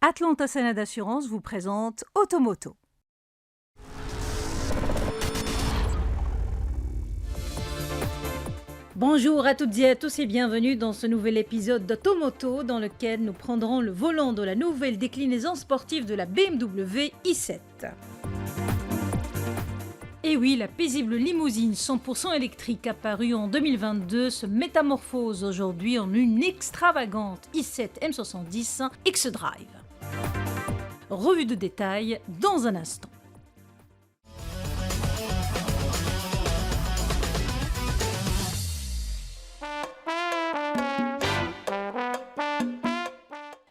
Atlanta Sénat d'Assurance vous présente Automoto. Bonjour à toutes et à tous et bienvenue dans ce nouvel épisode d'Automoto dans lequel nous prendrons le volant de la nouvelle déclinaison sportive de la BMW i7. Et oui, la paisible limousine 100% électrique apparue en 2022 se métamorphose aujourd'hui en une extravagante i7 M70 X-Drive. Revue de détails dans un instant.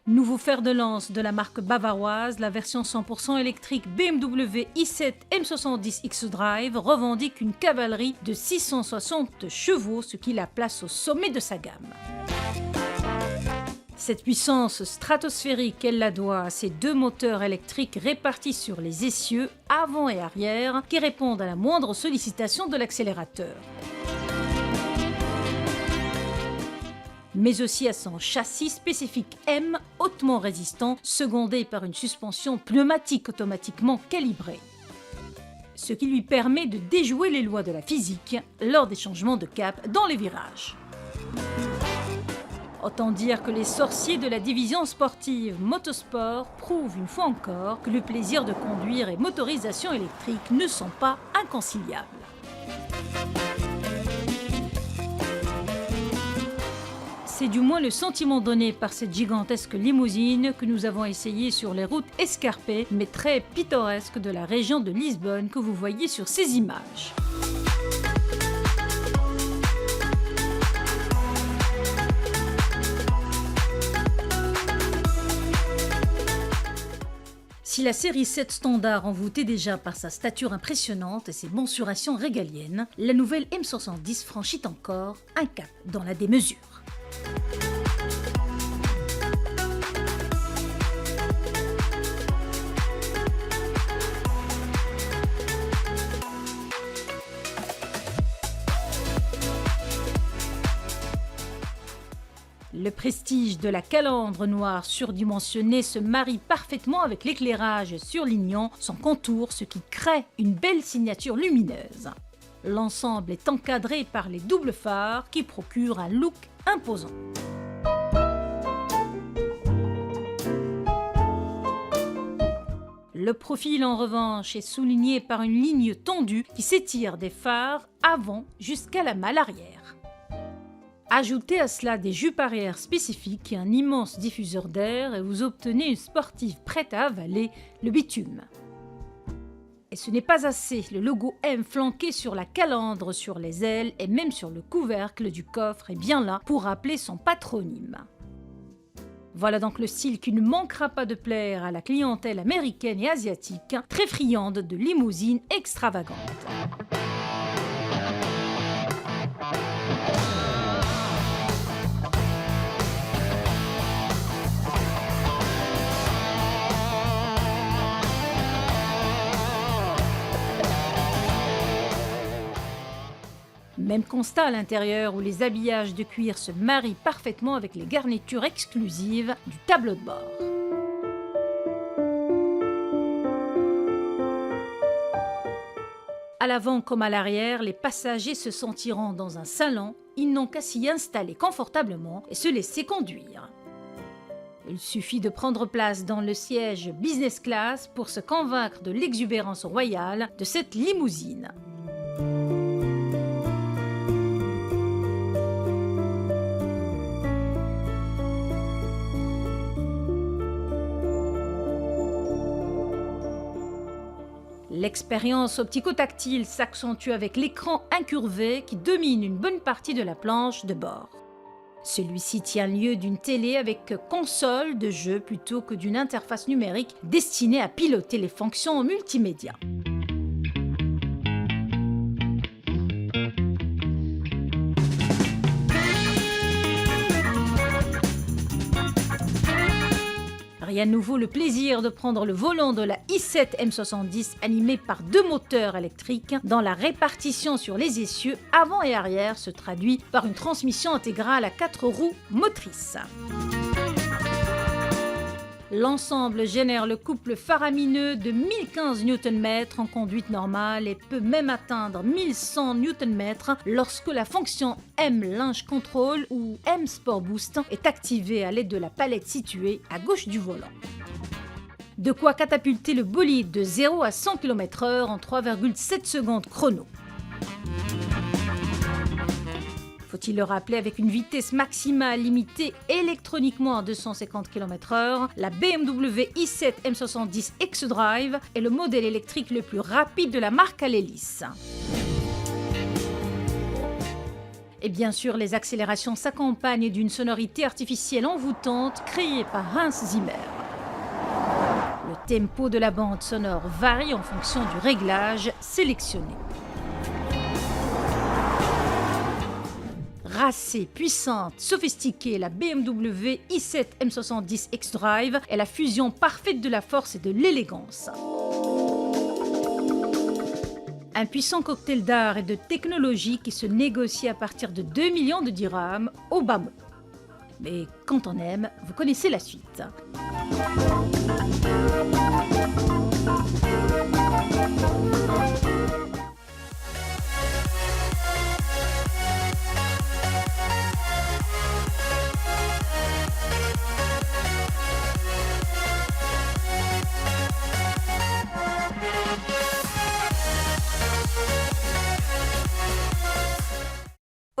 Nouveau fer de lance de la marque bavaroise, la version 100% électrique BMW i7 M70 X-Drive revendique une cavalerie de 660 chevaux, ce qui la place au sommet de sa gamme. Cette puissance stratosphérique, elle la doit à ses deux moteurs électriques répartis sur les essieux avant et arrière qui répondent à la moindre sollicitation de l'accélérateur. Mais aussi à son châssis spécifique M hautement résistant, secondé par une suspension pneumatique automatiquement calibrée. Ce qui lui permet de déjouer les lois de la physique lors des changements de cap dans les virages. Autant dire que les sorciers de la division sportive Motosport prouvent une fois encore que le plaisir de conduire et motorisation électrique ne sont pas inconciliables. C'est du moins le sentiment donné par cette gigantesque limousine que nous avons essayé sur les routes escarpées mais très pittoresques de la région de Lisbonne que vous voyez sur ces images. Si la série 7 standard envoûtait déjà par sa stature impressionnante et ses mensurations régaliennes, la nouvelle M70 franchit encore un cap dans la démesure. Le prestige de la calandre noire surdimensionnée se marie parfaitement avec l'éclairage surlignant son contour, ce qui crée une belle signature lumineuse. L'ensemble est encadré par les doubles phares qui procurent un look imposant. Le profil en revanche est souligné par une ligne tendue qui s'étire des phares avant jusqu'à la malle arrière. Ajoutez à cela des jupes arrière spécifiques et un immense diffuseur d'air et vous obtenez une sportive prête à avaler le bitume. Et ce n'est pas assez, le logo M flanqué sur la calandre, sur les ailes et même sur le couvercle du coffre est bien là pour rappeler son patronyme. Voilà donc le style qui ne manquera pas de plaire à la clientèle américaine et asiatique, très friande de limousines extravagantes. Même constat à l'intérieur où les habillages de cuir se marient parfaitement avec les garnitures exclusives du tableau de bord. À l'avant comme à l'arrière, les passagers se sentiront dans un salon, ils n'ont qu'à s'y installer confortablement et se laisser conduire. Il suffit de prendre place dans le siège business class pour se convaincre de l'exubérance royale de cette limousine. L'expérience optico-tactile s'accentue avec l'écran incurvé qui domine une bonne partie de la planche de bord. Celui-ci tient lieu d'une télé avec console de jeu plutôt que d'une interface numérique destinée à piloter les fonctions multimédia. Rien de nouveau, le plaisir de prendre le volant de la i7 M70 animé par deux moteurs électriques dans la répartition sur les essieux avant et arrière se traduit par une transmission intégrale à 4 roues motrices. L'ensemble génère le couple faramineux de 1015 Nm en conduite normale et peut même atteindre 1100 Nm lorsque la fonction M-Linge Control ou M-Sport Boost est activée à l'aide de la palette située à gauche du volant. De quoi catapulter le bolide de 0 à 100 km/h en 3,7 secondes chrono. Faut-il le rappeler, avec une vitesse maximale limitée électroniquement à 250 km/h, la BMW i7 M70 xDrive est le modèle électrique le plus rapide de la marque à l'hélice. Et bien sûr, les accélérations s'accompagnent d'une sonorité artificielle envoûtante créée par Hans Zimmer. Le tempo de la bande sonore varie en fonction du réglage sélectionné. Racée, puissante, sophistiquée, la BMW i7 M70 xDrive est la fusion parfaite de la force et de l'élégance. Un puissant cocktail d'art et de technologie qui se négocie à partir de 2 millions de dirhams au bas mot. Mais quand on aime, vous connaissez la suite.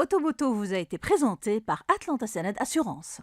Automoto vous a été présenté par Atlanta Sened Assurance.